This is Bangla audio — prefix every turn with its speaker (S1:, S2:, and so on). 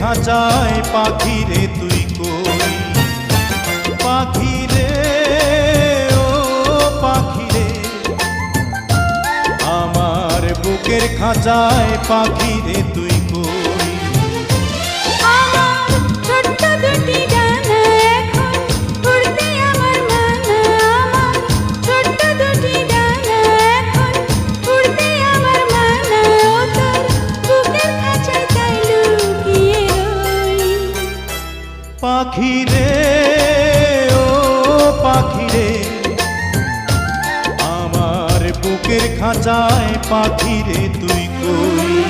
S1: খাঁচায় পাখি রে তুই কই, পাখি রে ও পাখি রে, আমার বুকের খাঁচায় পাখি রে তুই কই।
S2: আমার ছোট্ট দুটি ডানা এখন উড়তে আমার মানা, আমার ছোট্ট দুটি ডানা এখন উড়তে আমার মানা, ও তোর বুকের খাঁচায় তাই লুকিয়ে রই।
S1: পাখি রে ও পাখি রে, আমার বুকের খাঁচায় পাখি রে তুই কই।